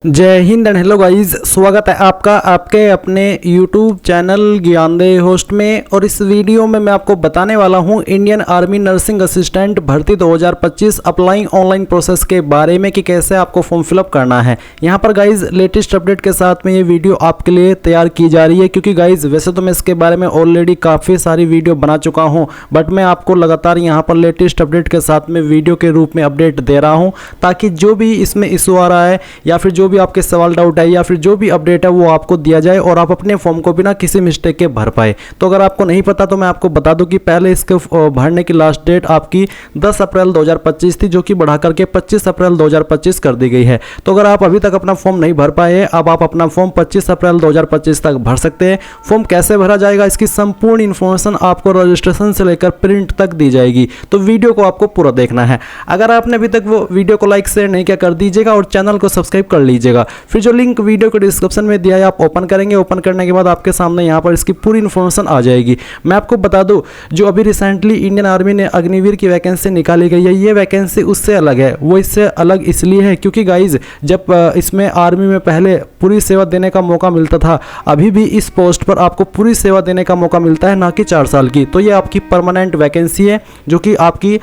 जय Hind and hello guys, स्वागत है आपका आपके अपने YouTube चैनल ज्ञानदेह होस्ट में। और इस वीडियो में मैं आपको बताने वाला हूं इंडियन आर्मी नर्सिंग असिस्टेंट भर्ती 2025 अप्लाइंग ऑनलाइन प्रोसेस के बारे में कि कैसे आपको फॉर्म फिलअप करना है। यहां पर गाइस लेटेस्ट अपडेट के साथ में ये वीडियो आपके लिए तैयार की जा रही है, क्योंकि गाइस वैसे तो मैं इसके बारे में ऑलरेडी काफ़ी सारी वीडियो बना चुका हूँ, बट मैं आपको लगातार यहाँ पर लेटेस्ट अपडेट के साथ में वीडियो के रूप में अपडेट दे रहा हूँ, ताकि जो भी इसमें इशू आ रहा है या फिर जो भी आपके सवाल डाउट है या फिर जो भी अपडेट है वो आपको दिया जाए और आप अपने फॉर्म को बिना किसी मिस्टेक के भर पाए। तो अगर आपको नहीं पता तो मैं आपको बता दूं कि पहले इसके भरने की लास्ट डेट आपकी 10 अप्रैल 2025 थी, जो कि बढ़ा करके 25 अप्रैल 2025 कर दी गई है। तो अगर आप अभी तक अपना फॉर्म नहीं भर पाए हैं, अब आप अपना फॉर्म 25 अप्रैल 2025 तक भर सकते हैं। फॉर्म कैसे भरा जाएगा इसकी संपूर्ण इन्फॉर्मेशन आपको रजिस्ट्रेशन से लेकर प्रिंट तक दी जाएगी, तो वीडियो को आपको पूरा देखना है। अगर आपने अभी तक वो वीडियो को लाइक शेयर नहीं किया कर दीजिएगा और चैनल को सब्सक्राइब कर लीजिएगा। फिर जो लिंक वीडियो के डिस्क्रिप्शन में दिया है आप ओपन करेंगे, ओपन करने के बाद आपके सामने यहाँ पर इसकी पूरी इन्फॉर्मेशन आ जाएगी। मैं आपको बता दूं, जो अभी रिसेंटली इंडियन आर्मी ने अग्निवीर की वैकेंसी निकाली गई है, ये वैकेंसी उससे अलग है। वो इससे अलग इसलिए है क्योंकि गाइज जब इसमें आर्मी में पहले पूरी सेवा देने का मौका मिलता था, अभी भी इस पोस्ट पर आपको पूरी सेवा देने का मौका मिलता है, ना कि 4 साल की। तो ये आपकी परमानेंट वैकेंसी है, जो कि आपकी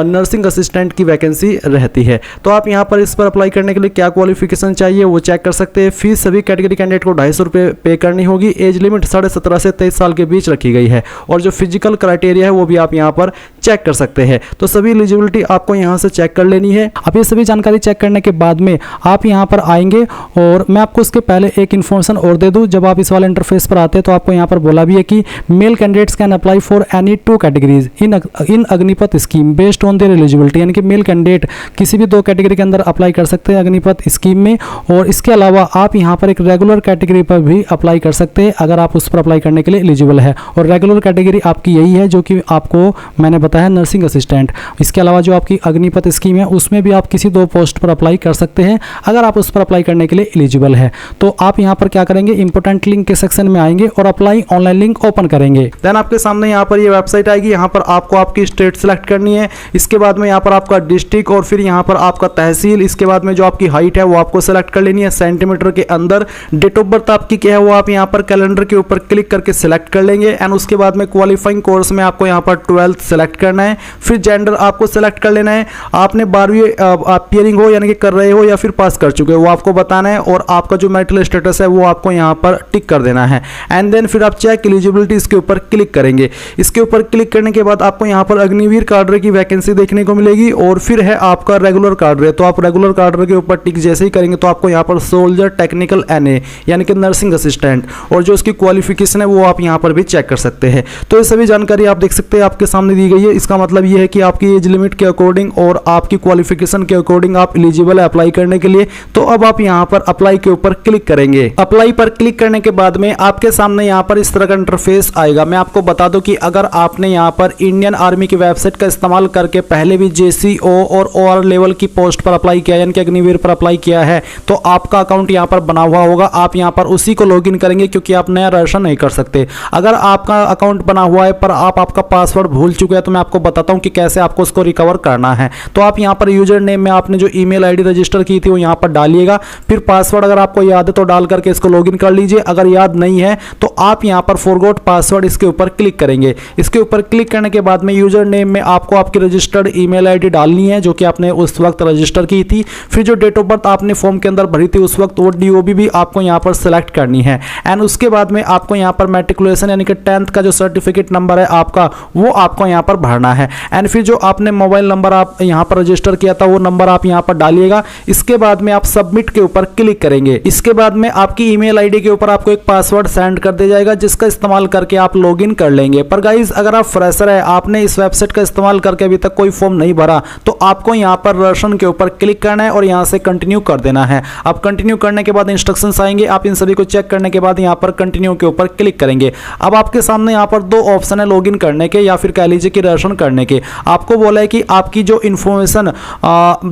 नर्सिंग असिस्टेंट की वैकेंसी रहती है। तो आप यहाँ पर इस पर अप्लाई करने के लिए क्या क्वालिफिकेशन चाहिए वो चेक कर सकते हैं। फीस सभी कैटेगरी कैंडिडेट को 250 रुपये पे करनी होगी। एज लिमिट 17.5 से 23 साल के बीच रखी गई है और जो फिजिकल क्राइटेरिया है वो भी आप यहाँ पर चेक कर सकते हैं। तो सभी एलिजिबिलिटी आपको यहाँ से चेक कर लेनी है। अब ये सभी जानकारी चेक करने के बाद में आप यहाँ पर आएंगे और मैं आपको उसके पहले एक इन्फॉर्मेशन और दे दूँ। जब आप इस वाले इंटरफेस पर आते हैं तो आपको यहाँ पर बोला भी है कि male candidates can apply for any 2 categories in Agnipath scheme based on their eligibility, यानी कि मेल कैंडिडेट किसी भी 2 कैटेगरी के अंदर अप्लाई कर सकते हैं अग्निपथ स्कीम में। और इसके अलावा आप यहाँ पर एक रेगुलर कैटेगरी पर भी अप्लाई कर सकते हैं अगर आप उस पर अप्लाई करने के लिए एलिजिबल है। और रेगुलर कैटेगरी आपकी यही है जो कि आपको मैंने बताया नर्सिंग असिस्टेंट। इसके अलावा जो आपकी अग्निपथ स्कीम है उसमें भी आप किसी 2 पोस्ट पर अप्लाई कर सकते हैं अगर आप उस पर अप्लाई करने के लिए एलिजिबल है। तो आप यहाँ पर क्या करेंगे, इंपोर्टेंट लिंक के सेक्शन में आएंगे और अप्लाई ऑनलाइन लिंक ओपन करेंगे। देन आपके सामने यहाँ पर ये वेबसाइट आएगी। यहाँ पर आपको आपकी स्टेट सेलेक्ट करनी है। इसके बाद में यहाँ पर आपका डिस्ट्रिक्ट और फिर यहाँ पर आपका तहसील। इसके बाद में जो आपकी हाइट है वो आपको सेलेक्ट कर लेनी है सेंटीमीटर के अंदर। डेट ऑफ बर्थ आपकी क्या है वो आप यहाँ पर कैलेंडर के ऊपर क्लिक करके सिलेक्ट कर लेंगे। एंड उसके बाद में क्वालिफाइंग कोर्स में आपको यहाँ पर 12th सेलेक्ट करना है। फिर जेंडर आपको सेलेक्ट कर लेना है। आपने 12वीं अपीयरिंग हो यानी कि कर रहे हो या फिर पास कर चुके हो वो आपको बताना है। और आपका जो मैरिटल स्टेटस है वो आपको यहाँ पर टिक कर देना है। एंड देन फिर आप चेक एलिजिबिलिटी इसके ऊपर क्लिक करेंगे। इसके ऊपर क्लिक करने के बाद आपको यहाँ पर अग्निवीर काडर की वैकेंसी देखने को मिलेगी। और फिर है आपका रेगुलर काडर, तो आप रेगुलर काडर के ऊपर टिक जैसे ही करेंगे तो आपको यहाँ पर सोल्जर टेक्निकल एनए यानी कि नर्सिंग असिस्टेंट और जो उसकी क्वालिफिकेशन है वो आप यहाँ पर भी चेक कर सकते हैं। तो ये सभी जानकारी आप देख सकते हैं आपके सामने दी गई है। इसका मतलब ये है कि आपकी एज लिमिट के अकॉर्डिंग और आपकी क्वालिफिकेशन के अकॉर्डिंग आप एलिजिबल है अप्लाई करने के लिए। तो अब आप यहाँ पर अप्लाई के ऊपर क्लिक करेंगे। अप्लाई पर क्लिक करने के बाद में आपके सामने यहाँ पर इस तरह का इंटरफेस आएगा। मैं आपको बता दूं कि अगर आपने यहाँ पर इंडियन आर्मी की वेबसाइट का इस्तेमाल करके पहले भी JCO और OR लेवल की पोस्ट पर अप्लाई किया यानी कि अग्निवीर पर अप्लाई किया है तो आपका अकाउंट यहाँ पर बना हुआ होगा। आप यहाँ पर उसी को लॉगिन करेंगे क्योंकि आप नया रजिस्ट्रेशन नहीं कर सकते। अगर आपका अकाउंट बना हुआ है पर आप आपका पासवर्ड भूल चुके हैं तो मैं आपको बताता हूँ कि कैसे आपको उसको रिकवर करना है। तो आप यहाँ पर यूजर नेम में आपने जो ईमेल आईडी रजिस्टर की थी वो यहाँ पर डालिएगा। फिर पासवर्ड अगर आपको याद है तो डाल करके इसको लॉगिन कर लीजिए। अगर याद नहीं है तो आप यहाँ पर फॉरगॉट पासवर्ड इसके ऊपर क्लिक करेंगे। इसके ऊपर क्लिक करने के बाद में यूजर नेम में आपको आपकी रजिस्टर्ड ईमेल आईडी डालनी है जो कि आपने उस वक्त रजिस्टर की थी। फिर जो डेट ऑफ बर्थ आपने फॉर्म के अंदर भरी थी उस वक्त वो DOB भी आपको यहाँ पर सेलेक्ट करनी है। एंड उसके बाद में आपको यहाँ पर मैट्रिकुलेशन यानी कि 10th का जो सर्टिफिकेट नंबर है आपका वो आपको यहाँ पर भरना है। एंड फिर जो आपने मोबाइल नंबर आप यहाँ पर रजिस्टर किया था वो नंबर आप यहाँ पर डालिएगा। इसके बाद में आप सबमिट के ऊपर क्लिक करेंगे। इसके बाद में आपकी ईमेल आईडी के ऊपर आपको एक पासवर्ड सेंड कर दिया जाएगा जिसका इस्तेमाल करके आप लॉगिन कर लेंगे। पर गाइज अगर आप फ्रेशर है, आपने इस वेबसाइट का इस्तेमाल करके अभी तक कोई फॉर्म नहीं भरा तो आपको यहाँ पर रजिस्ट्रेशन के ऊपर क्लिक करना है और यहाँ से कंटिन्यू कर देना है। अब कंटिन्यू करने के बाद इंस्ट्रक्शंस आएंगे। आप इन सभी को चेक करने के बाद यहाँ पर कंटिन्यू के ऊपर क्लिक करेंगे। अब आपके सामने यहाँ पर 2 ऑप्शन है लॉगिन करने के या फिर कह लीजिए कि रजिस्ट्रेशन करने के। आपको बोला है कि आपकी जो इन्फॉर्मेशन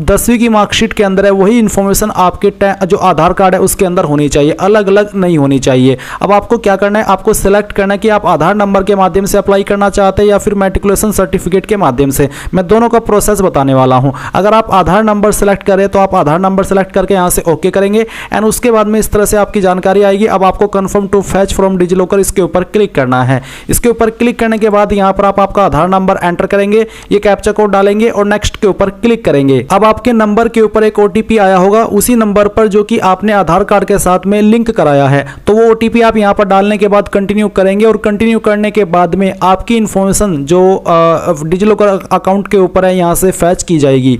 10वीं की मार्कशीट के अंदर है वही इन्फॉर्मेशन आपके जो आधार कार्ड है उसके अंदर होनी चाहिए, अलग अलग नहीं होनी चाहिए। अब आपको क्या करना है, आपको सिलेक्ट करना है कि आप आधार नंबर के माध्यम से अप्लाई करना चाहते हैं या फिर मैट्रिकुलेशन सर्टिफिकेट के माध्यम से। मैं दोनों का प्रोसेस बताने वाला हूं। अगर आप आधार नंबर सेलेक्ट करें तो आप आधार नंबर सेलेक्ट करके यहाँ से ओके करेंगे एंड उसके बाद में इस तरह से आपकी जानकारी आएगी। अब आपको confirm to fetch from DigiLocker इसके ऊपर क्लिक करना है। इसके ऊपर क्लिक करने के बाद यहाँ पर आप आपका आधार नंबर एंटर करेंगे, ये कैप्चा कोड डालेंगे और नेक्स्ट के ऊपर क्लिक करेंगे। अब आपके नंबर के ऊपर एक ओटीपी आया होगा, उसी नंबर पर जो कि आपने आधार कार्ड के साथ में लिंक कराया है, तो वो ओटीपी आप यहाँ पर डालने के बाद कंटिन्यू करेंगे और कंटिन्यू करने के बाद में आपकी इंफॉर्मेशन जो डिजिलॉकर अकाउंट के ऊपर है यहाँ से फैच की जाएगी।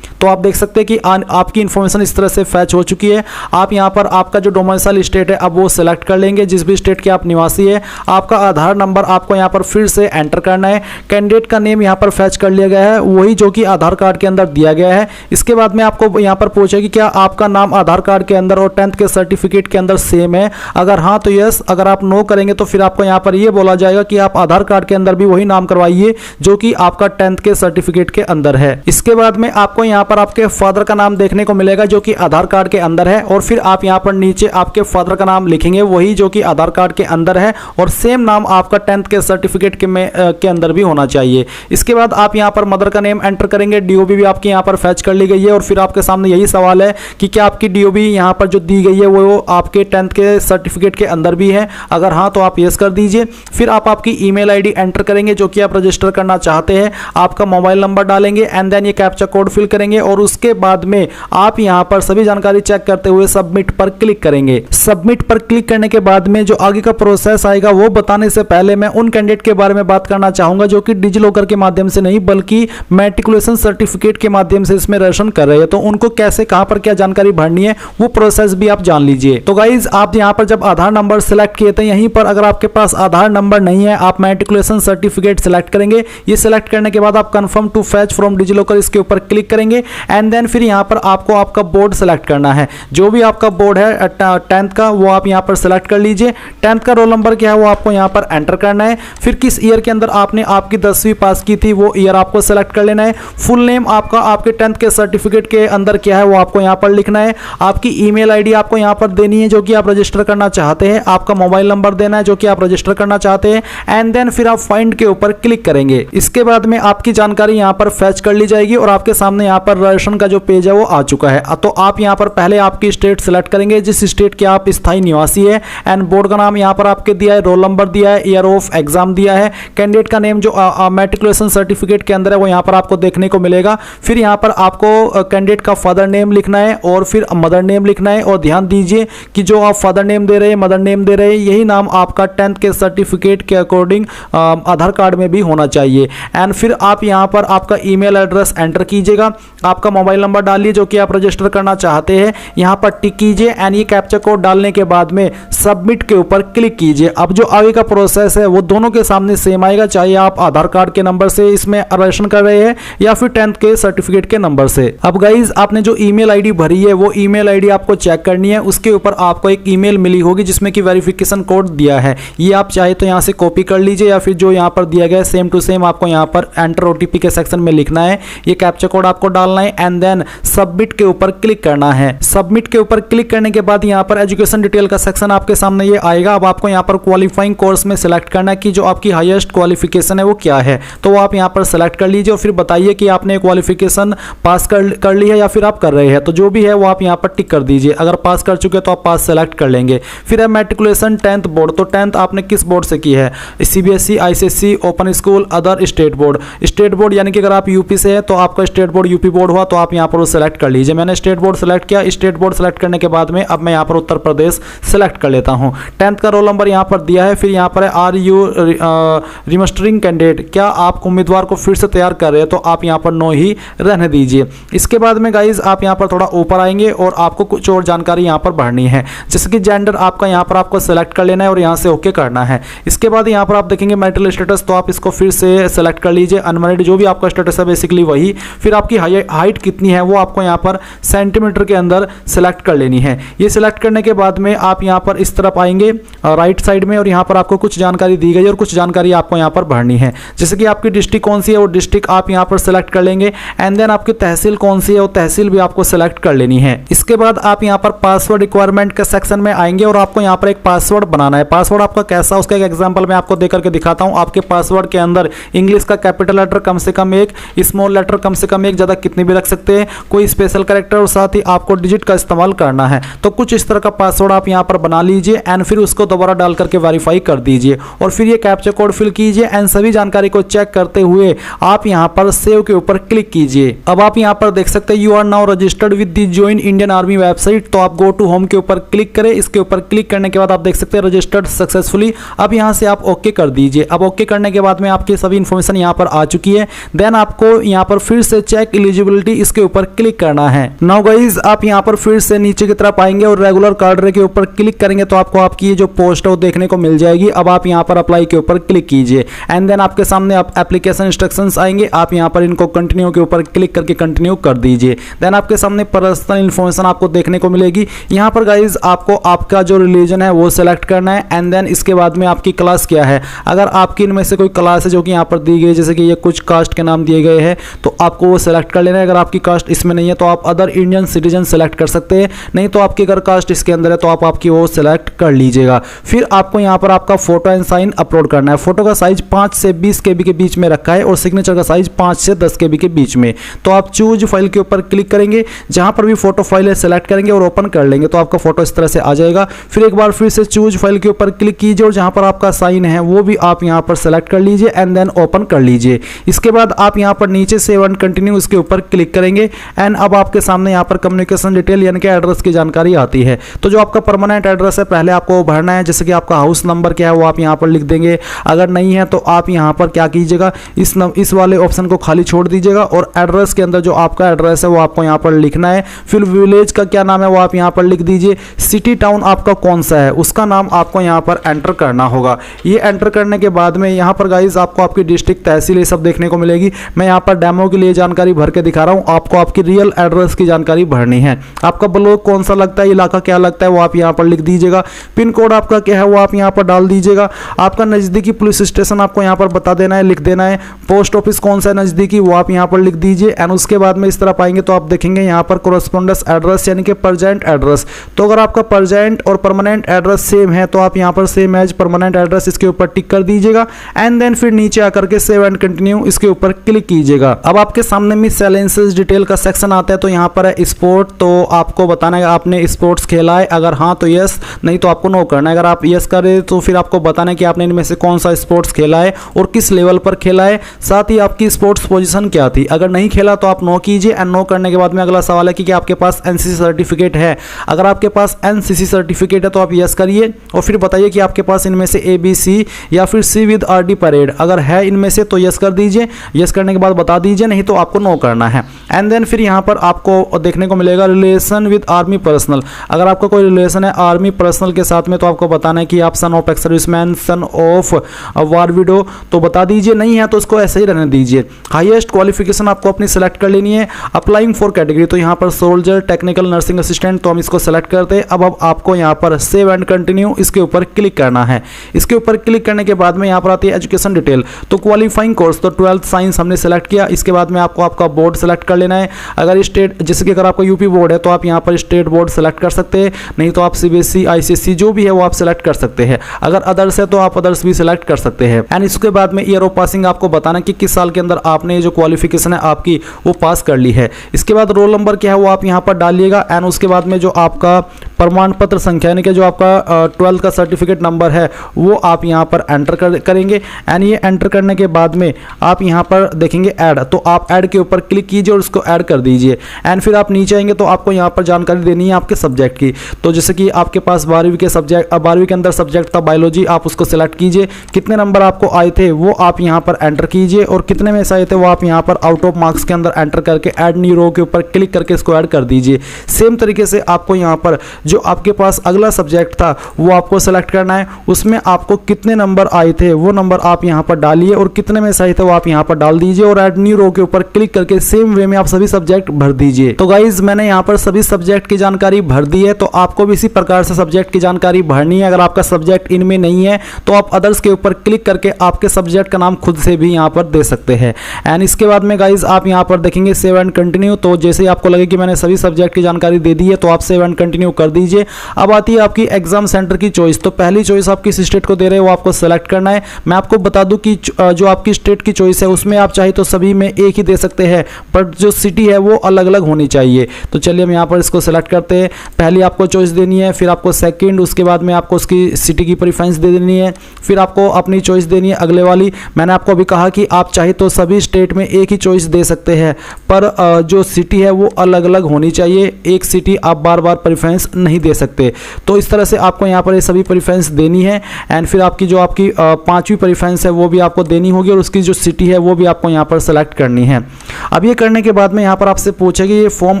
तो आप देख सकते हैं कि आपकी इन्फॉर्मेशन इस तरह से फैच हो चुकी है। आप यहाँ पर आपका जो डोमिसाइल स्टेट है अब वो सिलेक्ट कर लेंगे, जिस भी स्टेट के आप निवासी है। आपका आधार नंबर आपको यहाँ पर फिर से एंटर करना है। कैंडिडेट का नेम यहाँ पर फैच कर लिया गया है, वही जो कि आधार कार्ड के अंदर दिया गया है। इसके बाद में आपको यहाँ पर पूछेगी क्या आपका नाम आधार कार्ड के अंदर और 10th के सर्टिफिकेट के अंदर सेम है। अगर हाँ तो यस, अगर आप नो करेंगे तो फिर आपको यहाँ पर ये बोला जाएगा कि आप आधार कार्ड के अंदर भी वही नाम करवाइए जो कि आपका 10th के सर्टिफिकेट के अंदर है। इसके बाद में आपको यहाँ पर आपके फादर का नाम देखने को मिलेगा जो कि आधार कार्ड के अंदर है, और फिर आप यहाँ पर नीचे आपके फादर का नाम लिखेंगे वही जो कि आधार कार्ड के अंदर है, और सेम नाम आपका 10th के सर्टिफिकेट के अंदर भी होना चाहिए। इसके बाद आप यहाँ पर मदर का नेम एंटर करेंगे। डीओबी भी आपकी यहाँ पर फैच कर ली गई है, और फिर आपके सामने यही सवाल है कि क्या आपकी डीओबी यहाँ पर जो दी गई है वो आपके 10th के सर्टिफिकेट के अंदर भी है। अगर हाँ तो आप यस कर दीजिए। फिर आप आपकी ईमेल आईडी एंटर करेंगे जो कि आप रजिस्टर करना चाहते हैं, आपका मोबाइल नंबर डालेंगे एंड देन ये कैप्चा कोड फिल करेंगे, और उसके बाद में आप यहां पर सभी जानकारी चेक करते हुए सबमिट पर क्लिक करेंगे। सबमिट पर क्लिक करने के बाद में जो आगे का प्रोसेस आएगा वो बताने से पहले मैं उन कैंडिडेट के बारे में बात करना चाहूंगा जो कि डिजिलॉकर के माध्यम से नहीं बल्कि मैट्रिकुलेशन सर्टिफिकेट के माध्यम से इसमें रजिस्ट्रेशन कर रहे हैं। तो उनको कैसे कहां पर क्या जानकारी भरनी है वो प्रोसेस भी आप जान लीजिए। तो गाइज आप यहां पर जब आधार नंबर सिलेक्ट किए थे, यहीं पर अगर आपके पास आधार नंबर नहीं है आप मैट्रिकुलेशन सर्टिफिकेट सिलेक्ट करेंगे। ये सिलेक्ट करने के बाद आप confirm to fetch from DigiLocker इसके ऊपर क्लिक करेंगे एंड देन फिर यहां पर आपको आपका बोर्ड सेलेक्ट करना है। जो भी आपका बोर्ड है 10th का वो आप यहां पर सेलेक्ट कर लीजिए। 10th का रोल नंबर क्या है वो आपको यहां पर एंटर करना है। फिर किस ईयर के अंदर आपने आपकी 10वीं पास की थी वो ईयर आपको सेलेक्ट कर लेना है। फुल नेम आपका आपके 10th के सर्टिफिकेट के अंदर क्या है वो आपको यहां पर लिखना है। आपकी ईमेल आईडी आपको यहां पर देनी है जो कि आप रजिस्टर करना चाहते हैं। आपका मोबाइल नंबर देना है जो कि आप रजिस्टर करना चाहते हैं एंड देन फिर आप फाइंड के ऊपर क्लिक करेंगे। इसके बाद में आपकी जानकारी यहां पर फैच कर ली जाएगी और आपके सामने यहां पर रजिस्ट्रेशन का जो पेज है वो आ चुका है। तो आप यहां पर पहले आपकी स्टेट सेलेक्ट करेंगे, जिस स्टेट के आप स्थायी निवासी है, एंड बोर्ड का नाम यहां पर आपके दिया है, रोल नंबर दिया है, ईयर ऑफ एग्जाम दिया है, कैंडिडेट का नेम जो मैट्रिकुलेशन सर्टिफिकेट के अंदर है वो यहां पर आपको देखने को मिलेगा। फिर यहां पर आपको कैंडिडेट का फादर नेम लिखना है और फिर मदर नेम लिखना है, और ध्यान दीजिए कि जो आप फादर नेम दे रहे हैं मदर नेम दे रहे हैं यही नाम आपका 10th के सर्टिफिकेट के अकॉर्डिंग आधार कार्ड में भी होना चाहिए। एंड फिर आप यहां पर आपका ईमेल एड्रेस एंटर कीजिएगा, आपका मोबाइल नंबर डालिए जो कि आप रजिस्टर करना चाहते हैं, यहां पर टिक कीजिए एंड ये कैप्चा कोड डालने के बाद में सबमिट के ऊपर क्लिक कीजिए। अब जो आगे का प्रोसेस है वो दोनों के सामने सेम आएगा, चाहे आप आधार कार्ड के नंबर से इसमें रजिस्ट्रेशन कर रहे हैं या फिर 10th के सर्टिफिकेट के नंबर से। अब गाइज आपने जो ईमेल आईडी भरी है वो ईमेल आईडी आपको चेक करनी है। उसके ऊपर आपको एक ईमेल मिली होगी जिसमें कि वेरिफिकेशन कोड दिया है, ये आप चाहे तो यहां से कॉपी कर लीजिए या फिर जो यहां पर दिया गया है सेम टू सेम आपको यहां पर एंटर ओटीपी के सेक्शन में लिखना है। ये कैप्चा कोड आपको डालना है एंड देन सबमिट के ऊपर क्लिक करना है। सबमिट के ऊपर क्लिक करने के बाद यहां पर एजुकेशन डिटेल का सेक्शन आपके सामने ये आएगा। अब आपको यहां पर क्वालिफाइंग कोर्स में सिलेक्ट करना है कि जो आपकी हाईएस्ट क्वालिफिकेशन है वो क्या है, तो वो आप यहां पर सिलेक्ट कर लीजिए और फिर बताइए कि आपने क्वालिफिकेशन पास कर ली है या फिर आप कर रहे हैं, तो जो भी है वो आप यहां पर टिक कर दीजिए। अगर पास कर चुके तो आप पास सेलेक्ट कर लेंगे। फिर है मैट्रिकुलेशन 10th बोर्ड, तो 10th आपने किस बोर्ड से की है, CBSE, ICSE, open school, other, state board. State board यानी कि अगर आप यूपी से है तो आपका स्टेट बोर्ड यूपी बोर्ड हुआ, तो आप यहां पर वो सेलेक्ट कर लीजिए। मैंने स्टेट बोर्ड सेलेक्ट किया। स्टेट बोर्ड सेलेक्ट करने के बाद में अब मैं यहां पर उत्तर प्रदेश सेलेक्ट कर लेता हूं। 10th का रोल नंबर यहां पर दिया है। फिर यहां पर है आर यू रिमस्टरिंग कैंडिडेट, क्या आप उम्मीदवार को फिर से तैयार कर रहे हैं, तो आप यहां पर नो ही रहने दीजिए। इसके बाद में गाइज आप यहां पर थोड़ा ऊपर आएंगे और आपको कुछ और जानकारी यहां पर भरनी है, जैसे कि जेंडर आपका यहां पर आपको सेलेक्ट कर लेना है और यहां से ओके करना है। इसके बाद यहां पर आप देखेंगे मैरिटल स्टेटस, तो आप इसको फिर से सेलेक्ट कर लीजिए। अनमैरिड जो भी आपका स्टेटस है बेसिकली वही। फिर आपकी हाइट कितनी है वो आपको यहां पर सेंटीमीटर के अंदर सेलेक्ट कर लेनी है। ये सिलेक्ट करने के बाद में आप यहां पर इस तरफ आएंगे राइट साइड में, और यहां पर आपको कुछ जानकारी दी गई और कुछ जानकारी आपको यहां पर भरनी है, जैसे कि आपकी डिस्ट्रिक्ट कौन सी है वो डिस्ट्रिक्ट आप यहां पर सेलेक्ट कर लेंगे एंड देन आपकी तहसील कौन सी है वो तहसील भी आपको सेलेक्ट कर लेनी है। इसके बाद आप यहां पर पासवर्ड रिक्वायरमेंट के सेक्शन में आएंगे और आपको यहां पर एक पासवर्ड बनाना है। पासवर्ड आपका कैसा, उसका एक एग्जांपल मैं आपको देकर के दिखाता हूं। आपके पासवर्ड के अंदर इंग्लिश का कैपिटल लेटर कम से कम एक, स्मॉल लेटर कम से कम एक, ज्यादा कितने कितनी भी रख सकते हैं, कोई स्पेशल कैरेक्टर, और साथ ही आपको डिजिट का इस्तेमाल करना है। तो कुछ इस तरह का पासवर्ड आप यहाँ पर बना लीजिए एंड फिर उसको दोबारा डाल करके वेरीफाई कर दीजिए और फिर ये कैप्चा कोड फिल कीजिए एंड सभी जानकारी को चेक करते हुए आप यहाँ पर सेव के ऊपर क्लिक कीजिए। अब आप यहाँ पर देख सकते हैं you are now registered with the join Indian army website. तो आप गो टू होम के ऊपर क्लिक करें। इसके ऊपर क्लिक करने के बाद आप देख सकते हैं रजिस्टर्ड सक्सेसफुली। अब यहाँ से आप ओके कर दीजिए। अब ओके करने के बाद में आपकी सभी इंफॉर्मेशन यहाँ पर आ चुकी है। देन आपको यहाँ पर फिर से चेक एलिजिबिलिटी इसके ऊपर क्लिक करना है। नाउ गाइस आप यहाँ पर फिर से नीचे की तरफ आएंगे और रेगुलर कार्डर के ऊपर क्लिक करेंगे तो आपको आपकी ये जो पोस्ट है वो देखने को मिल जाएगी। अब आप यहाँ पर अप्लाई के ऊपर क्लिक कीजिए एंड देन आपके सामने आप एप्लीकेशन इंस्ट्रक्शंस आएंगे। आप यहाँ पर इनको कंटिन्यू के ऊपर क्लिक करके कंटिन्यू कर दीजिए। देन आपके सामने पर्सनल इन्फॉर्मेशन आपको देखने को मिलेगी। यहाँ पर गाइज आपको आपका जो रिलीजन है वो सिलेक्ट करना है एंड देन इसके बाद में आपकी क्लास क्या है। अगर आपकी इनमें से कोई क्लास है जो कि यहाँ पर दी गई, जैसे कि ये कुछ कास्ट के नाम दिए गए हैं, तो आपको वो सिलेक्ट कर लेना है। अगर आपकी कास्ट इसमें नहीं है तो आप अदर इंडियन सिटीजन सेलेक्ट कर सकते हैं, नहीं तो आपकी अगर कास्ट इसके अंदर है तो आप आपकी वो सिलेक्ट कर लीजिएगा। फिर आपको यहाँ पर आपका फोटो एंड साइन अपलोड करना है। फोटो का साइज 5 से 20 KB के बीच में रखा है और सिग्नेचर का साइज 5 से 10 KB के बीच में। तो आप चूज फाइल के ऊपर क्लिक करेंगे, जहां पर भी फोटो फाइल है सेलेक्ट करेंगे और ओपन कर लेंगे तो आपका फोटो इस तरह से आ जाएगा। फिर एक बार फिर से चूज फाइल के ऊपर क्लिक कीजिए और जहां पर आपका साइन है वो भी आप यहां पर सेलेक्ट कर लीजिए एंड देन ओपन कर लीजिए। इसके बाद आप यहां पर नीचे सेव एंड कंटिन्यू इसके ऊपर क्लिक करेंगे एंड अब आपके सामने यहां पर कम्युनिकेशन डिटेल यानी कि एड्रेस की जानकारी आती है। तो जो आपका परमानेंट एड्रेस है पहले आपको भरना है, जैसे कि आपका हाउस नंबर क्या है वो आप यहां पर लिख देंगे। अगर नहीं है तो आप यहां पर क्या कीजिएगा, इस वाले ऑप्शन को खाली छोड़ दीजिएगा और एड्रेस के अंदर जो आपका एड्रेस है वो आपको यहां पर लिखना है। फिर विलेज का क्या नाम है वो आप यहां पर लिख दीजिए। सिटी टाउन आपका कौन सा है उसका नाम आपको यहां पर एंटर करना होगा। ये एंटर करने के बाद में यहां पर गाइज आपको आपकी डिस्ट्रिक्ट तहसील ये सब देखने को मिलेगी। मैं यहां पर डेमो के लिए जानकारी भर के दिखा रहा हूं, आपको आपकी रियल एड्रेस की जानकारी भरनी है। आपका ब्लॉक कौन सा लगता है, इलाका क्या लगता है वो आप यहां पर लिख दीजिएगा। पिन कोड आपका क्या है वो आप यहां पर डाल दीजिएगा। आपका नजदीकी पुलिस स्टेशन आपको यहां पर बता देना है, लिख देना है। पोस्ट ऑफिस कौन सा है नजदीकी वो आप यहां पर लिख दीजिए एंड उसके बाद में इस तरह पाएंगे तो आप देखेंगे यहां पर कोरेस्पोंडेंस एड्रेस यानी कि प्रेजेंट एड्रेस। तो अगर आपका प्रेजेंट और परमानेंट एड्रेस सेम है तो आप यहां पर सेम एज परमानेंट एड्रेस इसके ऊपर टिक कर दीजिएगा एंड देन फिर नीचे आकर के सेव एंड कंटिन्यू इसके ऊपर क्लिक कीजिएगा। अब आपके सामने मिससेलेनियस डिटेल का सेक्शन आता है। तो यहां पर है स्पोर्ट, तो आपको बताना है आपने स्पोर्ट्स खेला है, अगर हाँ तो यस, नहीं तो आपको नो करना है। अगर आप यस करें तो फिर आपको बताना है कि आपने इनमें से कौन सा स्पोर्ट्स खेला है और किस लेवल पर खेला है, साथ ही आपकी स्पोर्ट्स पोजीशन क्या थी। अगर नहीं खेला तो आप नो कीजिए एंड नो करने के बाद में अगला सवाल है कि आपके पास एनसीसी सर्टिफिकेट है। अगर आपके पास एनसीसी सर्टिफिकेट है तो आप यस करिए और फिर बताइए कि आपके पास इनमें से ABC या फिर C विद RD परेड अगर है इनमें से तो यस कर दीजिए। यस करने के बाद बता दीजिए, नहीं तो आपको नो करना है। एंड देन फिर यहाँ पर आपको देखने को मिलेगा रिलेशन विद आर्मी पर्सनल। अगर आपका कोई रिलेशन है आर्मी पर्सनल के साथ में तो आपको बताना है कि आप son of ex serviceman, son of war window, तो बता दीजिए। नहीं है तो उसको ऐसे ही रहने दीजिए। हाईएस्ट क्वालिफिकेशन आपको अपनी सेलेक्ट कर लेनी है। अप्लाइंग फॉर कैटेगरी तो यहाँ पर सोल्जर, टेक्निकल, नर्सिंग असिस्टेंट, तो हम इसको सेलेक्ट करते हैं। अब आपको यहाँ पर सेव एंड कंटिन्यू इसके ऊपर क्लिक करना है। इसके ऊपर क्लिक करने के बाद में यहाँ पर आती है एजुकेशन डिटेल। तो क्वालिफाइंग कोर्स तो 12th साइंस हमने सेलेक्ट किया। इसके बाद में आपको आपका बोर्ड सेलेक्ट कर लेना है। अगर स्टेट, जैसे कि अगर आपका यूपी बोर्ड है तो आप यहाँ पर स्टेट बोर्ड सेलेक्ट कर सकते हैं, नहीं तो आप CBSE, ICSE जो भी है वो आप सेलेक्ट कर सकते हैं। अगर अदर्स है तो आप अदर्स भी सेलेक्ट कर सकते हैं। एंड इसके बाद में ईयर ऑफ पासिंग आपको बताना कि किस साल के अंदर आपने जो क्वालिफिकेशन है आपकी वो पास कर ली है। इसके बाद रोल नंबर क्या है वो आप यहाँ पर डालिएगा एंड उसके बाद में जो आपका प्रमाण पत्र संख्या यानी कि जो आपका 12th का सर्टिफिकेट नंबर है वो आप यहाँ पर एंटर करेंगे एंड ये एंटर करने के बाद में आप यहाँ पर देखेंगे ऐड, तो आप ऐड के ऊपर क्लिक कीजिए और इसको ऐड कर दीजिए। एंड फिर आप नीचे आएंगे तो आपको यहाँ पर जानकारी देनी है आपके सब्जेक्ट की। तो जैसे कि आपके पास 12वीं के सब्जेक्ट, 12वीं के अंदर सब्जेक्ट था बायोलॉजी, आप उसको सिलेक्ट कीजिए। कितने नंबर आपको आए थे वो आप यहाँ पर एंटर कीजिए और कितने में से आए थे वो आप यहाँ पर आउट ऑफ मार्क्स के अंदर एंटर करके ऐड न्यू रो के ऊपर क्लिक करके इसको ऐड कर दीजिए। सेम तरीके से आपको यहाँ पर जो आपके पास अगला सब्जेक्ट था वो आपको सेलेक्ट करना है। उसमें आपको कितने नंबर आए थे वो नंबर आप यहाँ पर डालिए और कितने में से आए थे वो आप यहाँ पर डाल दीजिए और ऐड न्यू रो के ऊपर क्लिक करके सेम वे में आप सभी सब्जेक्ट भर दीजिए। तो गाइज मैंने यहाँ पर सभी सब्जेक्ट की जानकारी भर दी है, तो आपको भी इसी प्रकार से सब्जेक्ट की जानकारी भरनी है। अगर आपका सब्जेक्ट इनमें नहीं है तो आप अदर्स के ऊपर क्लिक करके आपके सब्जेक्ट का नाम खुद से भी यहाँ पर दे सकते हैं। एंड इसके बाद में गाइज आप यहाँ पर देखेंगे सेव एंड कंटिन्यू। तो जैसे ही आपको लगे कि मैंने सभी सब्जेक्ट की जानकारी दे दी है तो आप सेव एंड कंटिन्यू कर दीजिए। अब आती है आपकी एग्जाम सेंटर की चॉइस। तो पहली चॉइस आप किस स्टेट को दे रहे हैं वो आपको सेलेक्ट करना है। मैं आपको बता दूं कि जो आपकी स्टेट की चॉइस है उसमें आप चाहे तो सभी में एक ही दे सकते हैं, बट जो सिटी है वो अलग अलग होनी चाहिए। तो चलिए हम यहाँ पर इसको सेलेक्ट करते हैं। पहली आपको चॉइस देनी है, फिर आपको सेकंड, उसके बाद में आपको उसकी सिटी की प्रेफरेंस दे देनी है, फिर आपको अपनी चॉइस देनी है अगले वाली। मैंने आपको अभी कहा कि आप चाहे तो सभी स्टेट में एक ही चॉइस दे सकते हैं, पर जो सिटी है वो अलग अलग होनी चाहिए। एक सिटी आप बार बार प्रेफरेंस नहीं दे सकते। तो इस तरह से आपको यहाँ पर ये सभी प्रेफरेंस देनी है एंड फिर आपकी जो आपकी पांचवी प्रेफरेंस है वो भी आपको देनी होगी और उसकी जो सिटी है वो भी आपको यहाँ पर सेलेक्ट करनी है। अब ये करने के बाद में यहाँ पर आपसे पूछेगी ये फॉर्म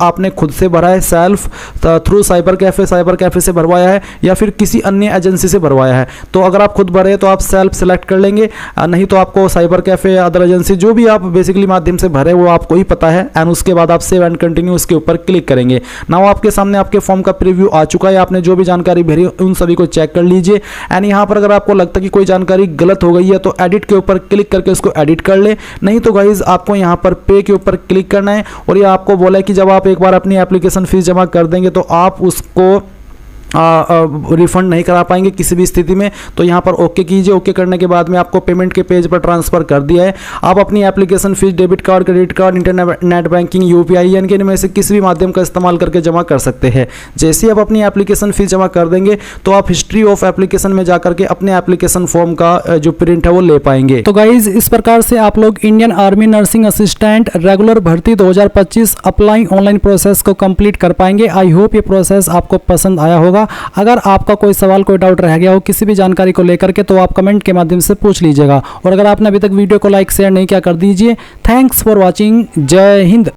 आपने खुद से भरा है, सेल्फ थ्रू साइबर कैफे से भरवाया है या फिर किसी अन्य एजेंसी से भरवाया है। तो अगर आप खुद भरे तो आप सेल्फ सेलेक्ट कर लेंगे, नहीं तो आपको साइबर कैफे या अदर एजेंसी जो भी आप बेसिकली माध्यम से भरे वो आपको ही पता है। एंड उसके बाद आप सेव एंड कंटिन्यू उसके ऊपर क्लिक करेंगे। नाउ आपके सामने आपके फॉर्म का प्रीव्यू आ चुका है। आपने जो भी जानकारी भरी उन सभी को चेक कर लीजिए। एंड यहाँ पर अगर आपको लगता है कि कोई जानकारी गलत हो गई है तो एडिट के ऊपर क्लिक करके उसको एडिट कर ले, नहीं तो गाइज आपको यहाँ पर पे के ऊपर क्लिक करना है। और ये आपको बोला है कि जब आप एक बार अपनी एप्लीकेशन फीस जमा कर देंगे तो आप उसको रिफंड नहीं करा पाएंगे किसी भी स्थिति में। तो यहाँ पर ओके कीजिए। ओके करने के बाद में आपको पेमेंट के पेज पर ट्रांसफर कर दिया है। आप अपनी application fees debit card, credit card, internet banking, UPI यानी कि इनमें से किसी भी माध्यम का इस्तेमाल करके जमा कर सकते हैं। जैसे ही आप अपनी एप्लीकेशन फीस जमा कर देंगे तो आप हिस्ट्री ऑफ एप्लीकेशन में जाकर के अपने एप्लीकेशन फॉर्म का जो प्रिंट है वो ले पाएंगे। तो गाइज इस प्रकार से आप लोग Indian army nursing assistant regular भर्ती 2025 अप्लाई ऑनलाइन प्रोसेस को कंप्लीट कर पाएंगे। आई होप ये प्रोसेस आपको पसंद आया होगा। अगर आपका कोई सवाल, कोई डाउट रह गया हो किसी भी जानकारी को लेकर के तो आप कमेंट के माध्यम से पूछ लीजिएगा। और अगर आपने अभी तक वीडियो को लाइक शेयर नहीं किया कर दीजिए। Thanks for watching. जय हिंद।